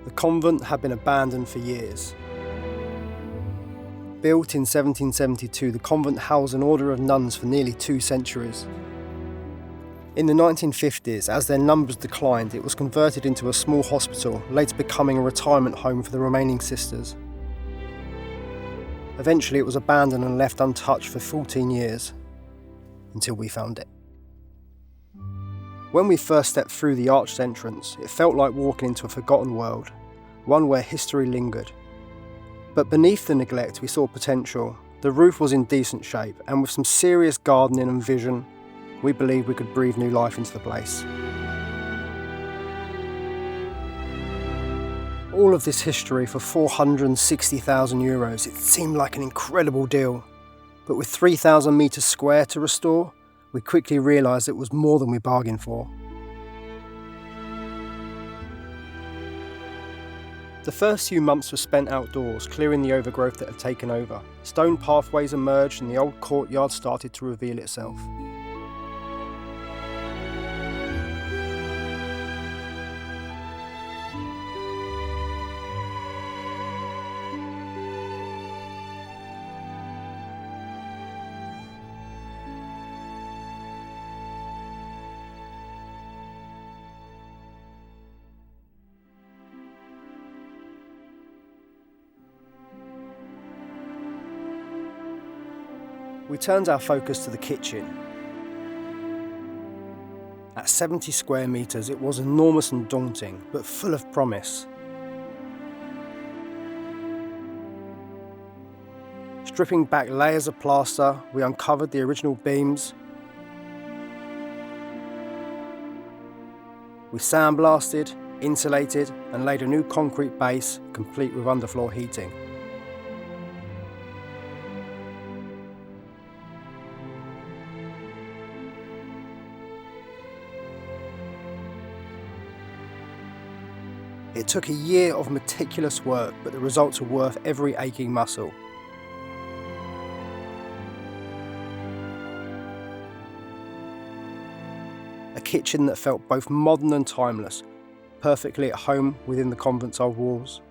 The convent had been abandoned for years. Built in 1772, the convent housed an order of nuns for nearly 2 centuries. In the 1950s, as their numbers declined, it was converted into a small hospital, later becoming a retirement home for the remaining sisters. Eventually it was abandoned and left untouched for 14 years, until we found it. When we first stepped through the arched entrance, it felt like walking into a forgotten world, one where history lingered. But beneath the neglect we saw potential. The roof was in decent shape, and with some serious gardening and vision, we believed we could breathe new life into the place. All of this history for €460,000, it seemed like an incredible deal. But with 3,000 metres square to restore, we quickly realised it was more than we bargained for. The first few months were spent outdoors, clearing the overgrowth that had taken over. Stone pathways emerged and the old courtyard started to reveal itself. We turned our focus to the kitchen. At 70 square metres, it was enormous and daunting, but full of promise. Stripping back layers of plaster, we uncovered the original beams. We sandblasted, insulated, and laid a new concrete base, complete with underfloor heating. It took a year of meticulous work, but the results were worth every aching muscle. A kitchen that felt both modern and timeless, perfectly at home within the convent's old walls.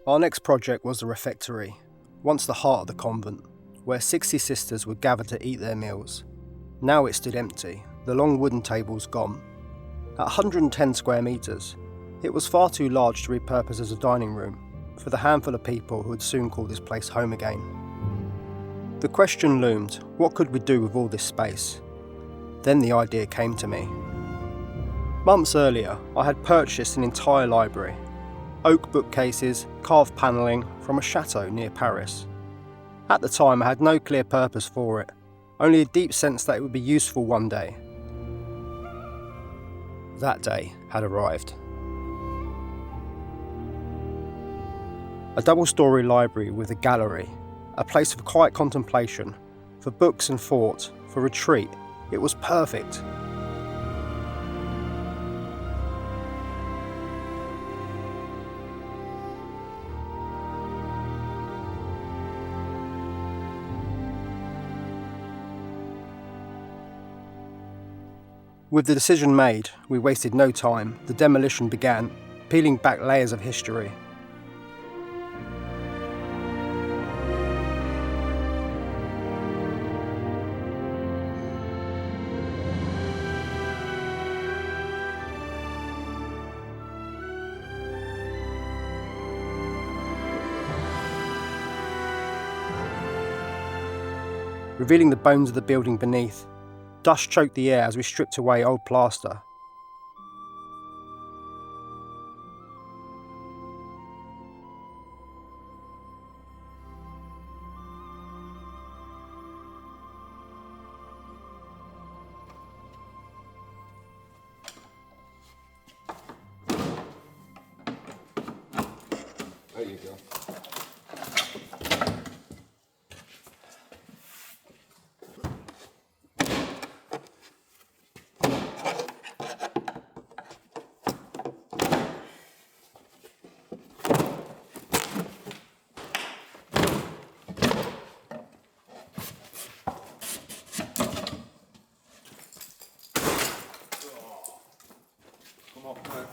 Our next project was the refectory, once the heart of the convent, where 60 sisters would gather to eat their meals. Now it stood empty, the long wooden tables gone. At 110 square metres, it was far too large to repurpose as a dining room for the handful of people who would soon call this place home again. The question loomed, what could we do with all this space? Then the idea came to me. Months earlier, I had purchased an entire library. Oak bookcases, carved panelling from a chateau near Paris. At the time I had no clear purpose for it, only a deep sense that it would be useful one day. That day had arrived. A double-storey library with a gallery, a place of quiet contemplation, for books and thought, for retreat. It was perfect. With the decision made, we wasted no time. The demolition began, peeling back layers of history. revealing the bones of the building beneath. Dust choked the air as we stripped away old plaster. There you go. Come on, mate.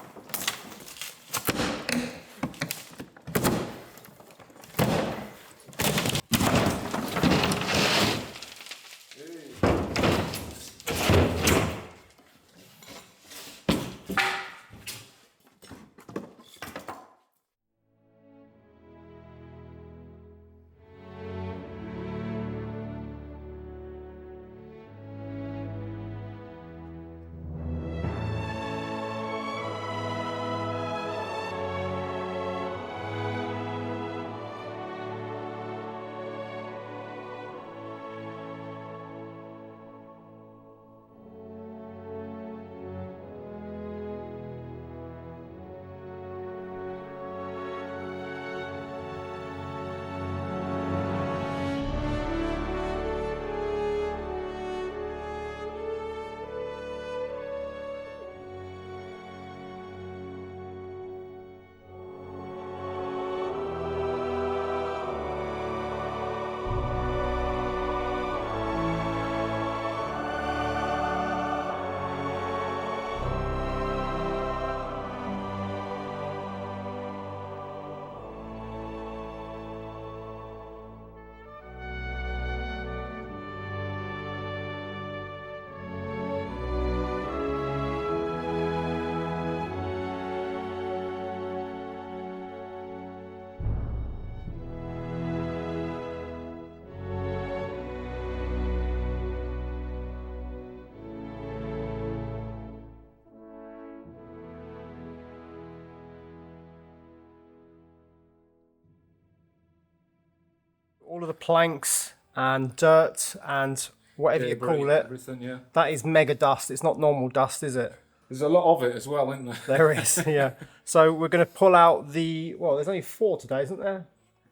All of the planks and dirt and whatever you call it, Everything, yeah. that is mega dust. It's not normal dust, is it? There's a lot of it as well, isn't there? There is, yeah. So we're going to pull out well, there's only 4 today, isn't there?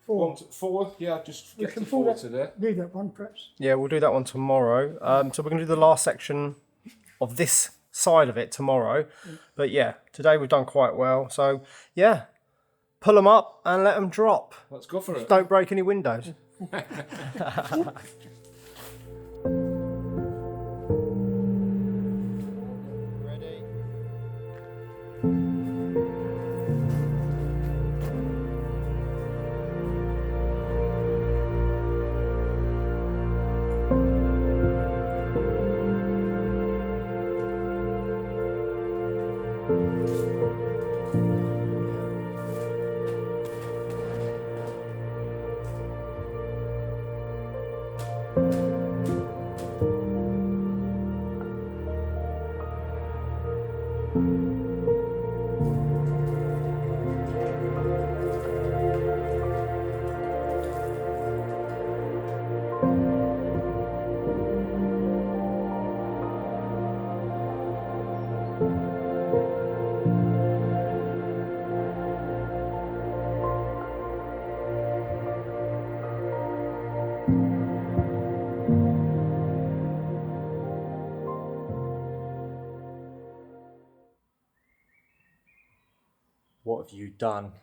4. 4, yeah, just We get can to pull 4 that, today. do that one perhaps. Yeah, we'll do that one tomorrow. So we're going to do the last section of this side of it tomorrow. But yeah, today we've done quite well. So yeah, pull them up and let them drop. Let's go for it. Don't break any windows. Ready? What have you done?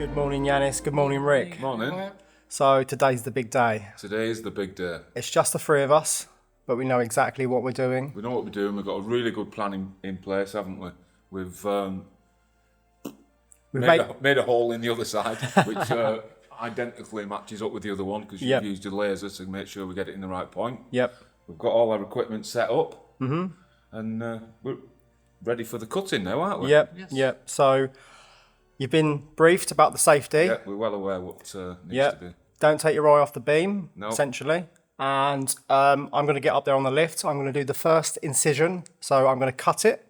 Good morning, Yanis. Good morning, Rick. Morning. So today's the big day. Today is the big day. It's just the three of us, but we know exactly what we're doing. We know what we're doing. We've got a really good plan in place, haven't we? We've made a hole in the other side, which identically matches up with the other one because you've used a laser to make sure we get it in the right point. Yep. We've got all our equipment set up, and we're ready for the cutting now, aren't we? Yep. Yes. Yep. So you've been briefed about the safety. Yeah, we're well aware what needs to be. Don't take your eye off the beam, No. essentially. And I'm going to get up there on the lift. I'm going to do the first incision. So I'm going to cut it,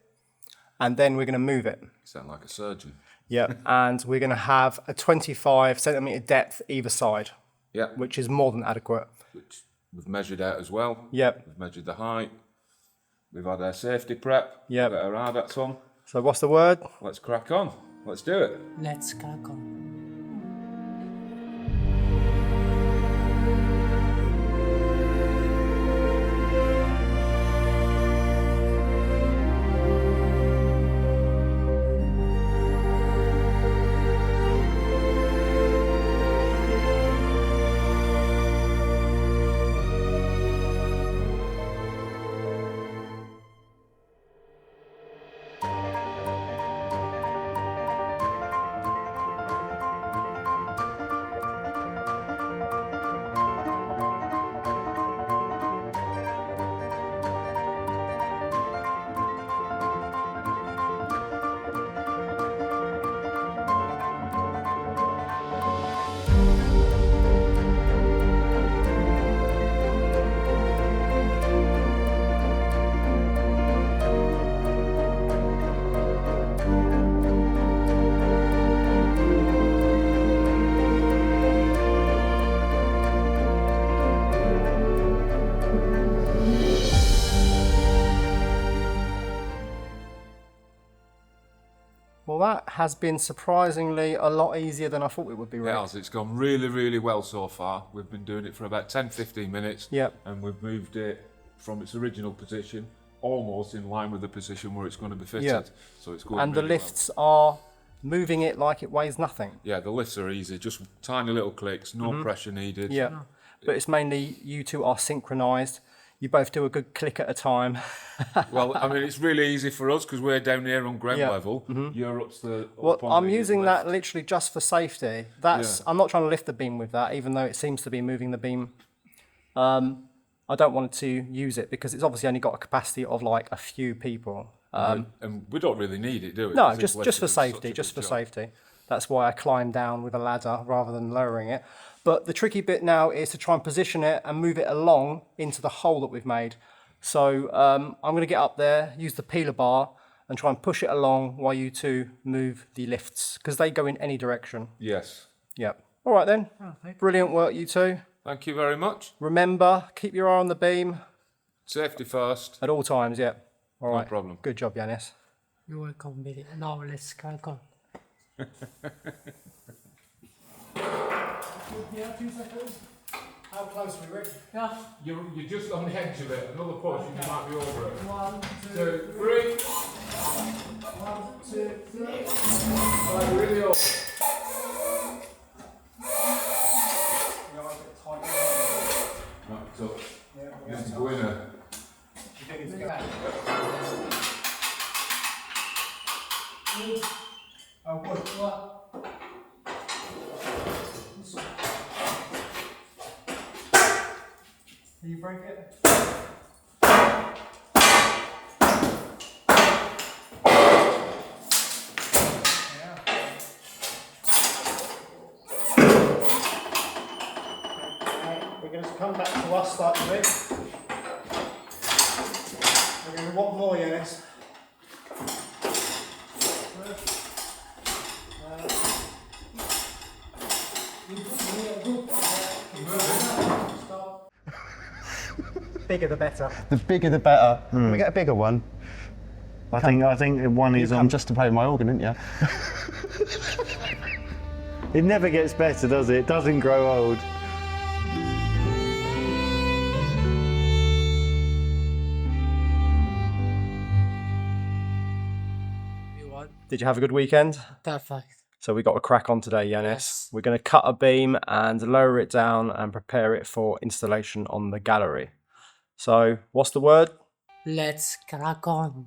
and then we're going to move it. You sound like a surgeon. Yep. And we're going to have a 25 centimetre depth either side. Yeah. Which is more than adequate. Which we've measured out as well. Yep. We've measured the height. We've had our safety prep. Yep. Got our RDATs on. So what's the word? Let's crack on. Let's do it. Let's crack on. Well, that has been surprisingly a lot easier than I thought it would be, Rick. It has. It's gone really, really well so far. We've been doing it for about 10-15 minutes. Yep. And we've moved it from its original position almost in line with the position where it's going to be fitted. Yep. So it's going And the really lifts are moving it like it weighs nothing. Yeah, the lifts are easy. Just tiny little clicks, no pressure needed. Yeah. But it's mainly you two are synchronised. You both do a good click at a time. Well, I mean, it's really easy for us because we're down here on ground Yeah. level. You're up to the... Well, up on I'm the using left. that literally just for safety. That's I'm not trying to lift the beam with that, even though it seems to be moving the beam. I don't want to use it because it's obviously only got a capacity of like a few people. And we don't really need it, do we? No, 'Cause it's just for lifted such a safety, good just for job. safety. That's why I climb down with a ladder rather than lowering it. But the tricky bit now is to try and position it and move it along into the hole that we've made. So I'm going to get up there, use the peeler bar and try and push it along while you two move the lifts because they go in any direction. Yes. Yep. All right then. Brilliant work, you two. Thank you very much. Remember, keep your eye on the beam Safety first. at all times. Yep. All right. No problem. Good job, Yanis. You're welcome, Billy. Now let's crack on. Yeah, 2 seconds. How close are we, Rick? Yeah. You're just on the edge of it. Another push and you might be over it. 1, 2, 3. 1, 2, 3. Oh, you're really over. Right, so you need to go in there. Oh, good. Can you break it? We're going to come back to us slightly. We're going to want more, Yanis. Bigger the better. The bigger the better. Can we get a bigger one? I think one is on just to play with my organ, isn't you? It never gets better, does it? It doesn't grow old. You want? Did you have a good weekend? Perfect. So we got a crack on today, Yanis. Yes. We're going to cut a beam and lower it down and prepare it for installation on the gallery. So what's the word? Let's crack on.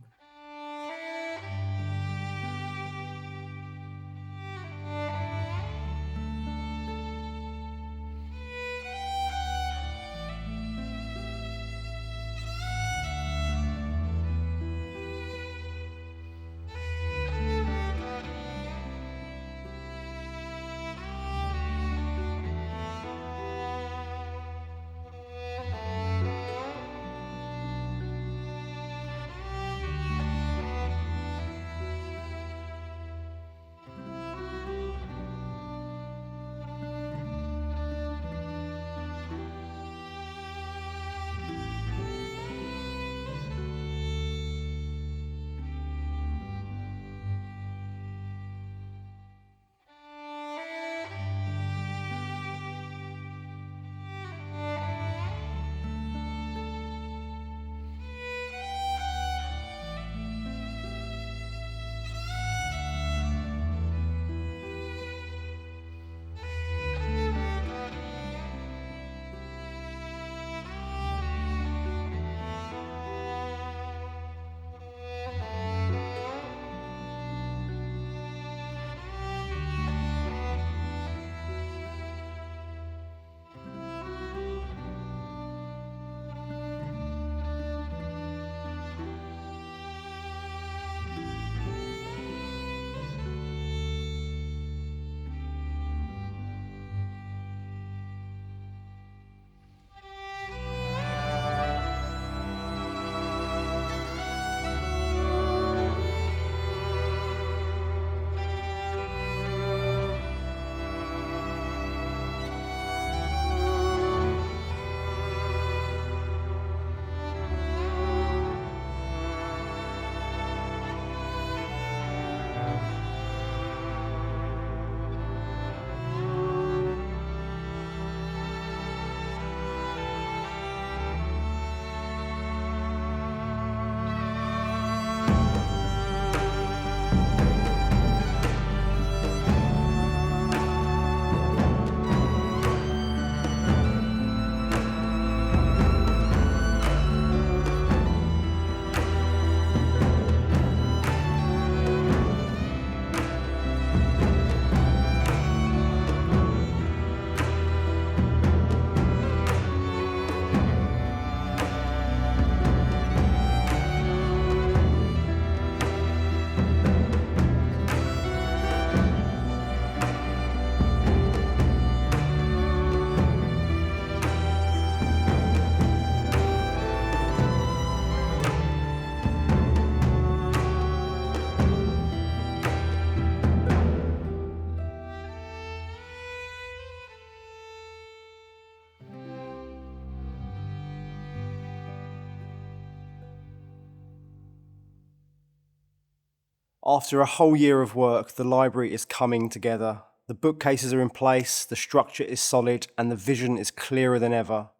After a whole year of work, the library is coming together. The bookcases are in place, the structure is solid, and the vision is clearer than ever.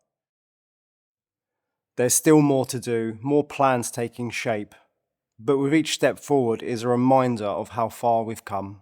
There's still more to do, more plans taking shape, but with each step forward is a reminder of how far we've come.